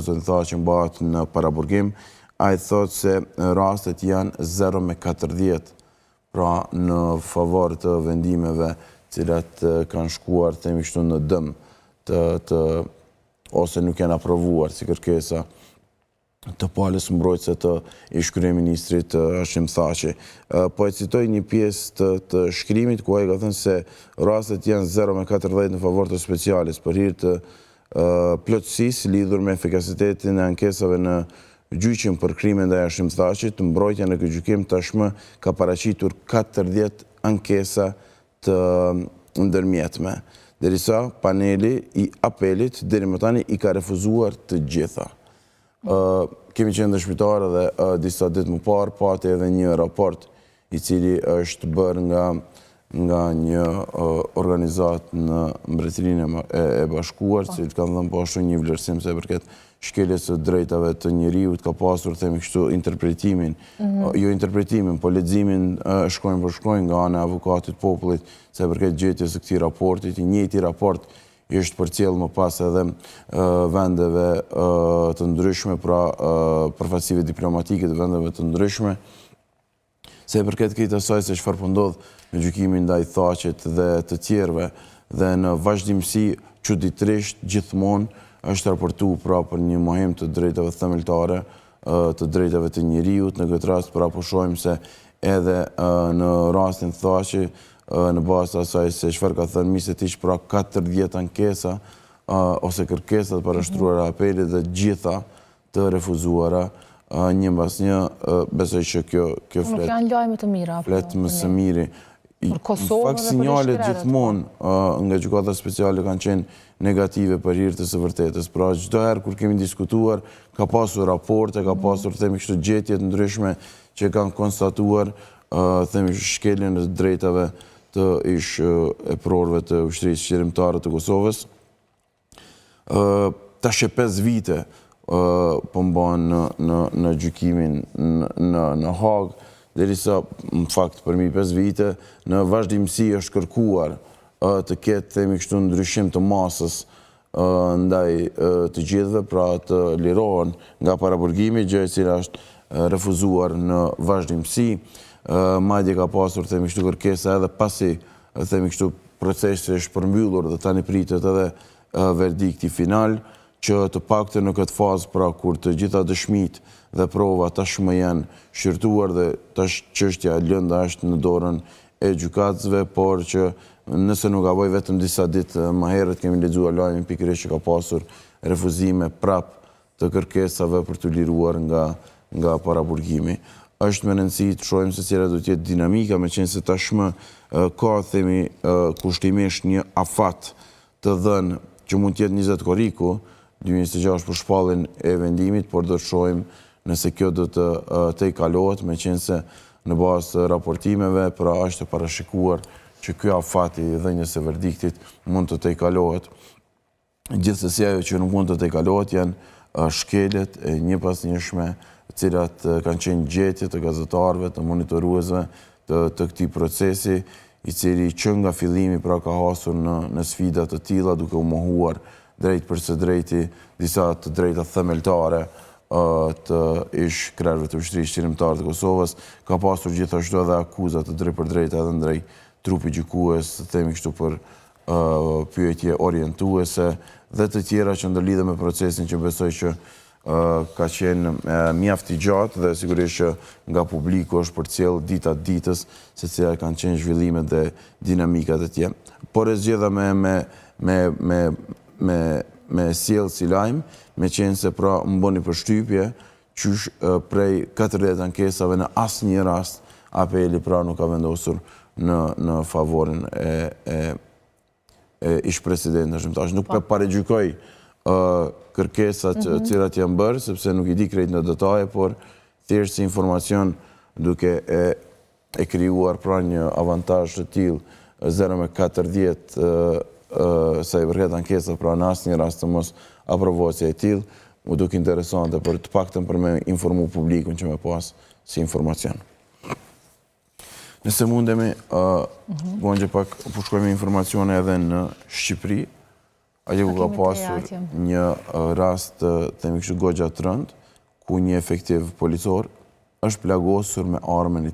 zënë tha që mbahet në paraburgim, a i thotë se rastet janë 0-40, pra në favor të vendimeve cilat kanë shkuar themi kështu në dëm ose nuk janë aprovuar si kërkesa të palës mbrojtëse të ish kryeministrit Hashim Thaçi. Po e citoj një pjesë të shkrimit ku ai ka thënë se rastet janë 0-40 në favor të specialis për hir të plotësisë lidhur me efikasitetin e ankesave në gjyqin për krime ndaj Hashim Thaçit. Mbrojtja në këtë gjykim tashmë ka paraqitur 40 ankesa të ndërmjetme, derisa paneli i apelit deri më tani i ka refuzuar të gjitha. Kemi qenë dëshmitarë dhe disa ditë më parë pati edhe një raport i cili është bërë nga një organizat në Mbretërinë e Bashkuar, që kanë dhënë po ashtu një vlerësim se përket shkeljes së drejtave të njeriut, ka pasur themi kështu interpretimin, jo interpretimin, po leximin shkojnë për shkojnë nga ana e avokatit popullit se përket gjetjes së këtij raportit. I njëjti raport është përcjell më pas edhe vendeve të ndryshme, pra përfaqësive diplomatike të vendeve të ndryshme, se përket këtij asaj se çfarë po ndodh në gjykimin ndaj Thaçit dhe të tjerëve, dhe në vazhdimsi çuditërisht gjithmonë është raportuar pra për një mohim të drejtave themeltare, të drejtave të njeriut. Në këtë rast pra po shohim se edhe në rastin Thaçi, në bazë të asaj se çfarë ka thënë Misetiç, pra 40 ankesa ose kërkesa të parashtruara apelit dhe gjitha të refuzuara një mbas një, besoj që kjo Nuk janë lajme të mira. Flet më së miri. Në fakt sinjalet gjithmonë nga gjykata speciale kanë qenë negative për hir të së vërtetës. Pra çdo herë kur kemi diskutuar, ka pasur raporte, ka pasur themi kështu gjetje të ndryshme që kanë konstatuar themi shkeljen e drejtave të ish e prorëve të ushtrisë qëndrimtare të Kosovës. Tash 5 vite po mbahen në gjykimin në Hag, derisa në fakt për 5 vite në vazhdimsi është kërkuar të ketë themi kështu ndryshim të masës ndaj të gjithëve, pra të lirohen nga paraburgimi, gjë e cila është refuzuar në vazhdimsi. Madje ka pasur themi kështu kërkesa edhe pasi themi kështu procesi është përmbyllur dhe tani pritet edhe verdikti final, që të paktën në këtë fazë pra kur të gjitha dëshmit dhe prova tashmë janë shqyrtuar dhe tash çështja lënda është në dorën e gjykatësve, por që nëse nuk gaboj vetëm disa ditë më herët kemi lexuar lajmin pikërisht që ka pasur refuzime prap të kërkesave për të liruar nga paraburgimi. Është me rëndësi të shohim se cila do të jetë dinamika, meqense tashmë ka themi kushtimisht një afat të dhënë që mund të jetë 20 korriku 2026 për shpalljen e vendimit, por do të shohim nëse kjo do të tejkalohet, meqense në bazë të raportimeve pra është e parashikuar që ky afat i dhënies së verdiktit mund të tejkalohet. Gjithsesi ajo që nuk mund të tejkalohet janë shkeljet e një pas njëshme, të cilat kanë qenë gjetje të gazetarëve, të monitoruesve të këtij procesi, i cili që nga fillimi pra ka hasur në sfida të tilla, duke u mohuar drejt për së drejti disa të drejta themeltare të ish krerëve të ushtrisë qëndrimtare të Kosovës. Ka pasur gjithashtu edhe akuza të drejt për drejt edhe ndaj trupit gjykues, themi kështu për pyetje orientuese dhe të tjera që ndërlidhen me procesin që besoj që ka qenë mjaft i gjatë dhe sigurisht që nga publiku është përcjell dita ditës se cilat kanë qenë zhvillimet dhe dinamikat e tij. Por e zgjedha me sjell si lajm, meqense pra më bëni përshtypje qysh prej 40 ankesave në asnjë rast apeli pra nuk ka vendosur në favorin e ish presidentit Hashim Thaçi. Nuk paregjykoj kërkesat të cilat janë bërë, sepse nuk i di krejt në detaje, por thjesht si informacion duke e krijuar pra një avantazh të tillë 0-40 sa i përket ankesave, pra në asnjë rast të mos aprovohet si e tillë, më duk interesante për të paktën për me informu publikun që me pas si informacion. Nëse mundemi, Gonxhe, pak po shkojmë informacione edhe në Shqipëri, atje ku ka kemi të pasur atje. një rast të themi kështu goxha të rënd, ku një efektiv policor është plagosur me armën e tij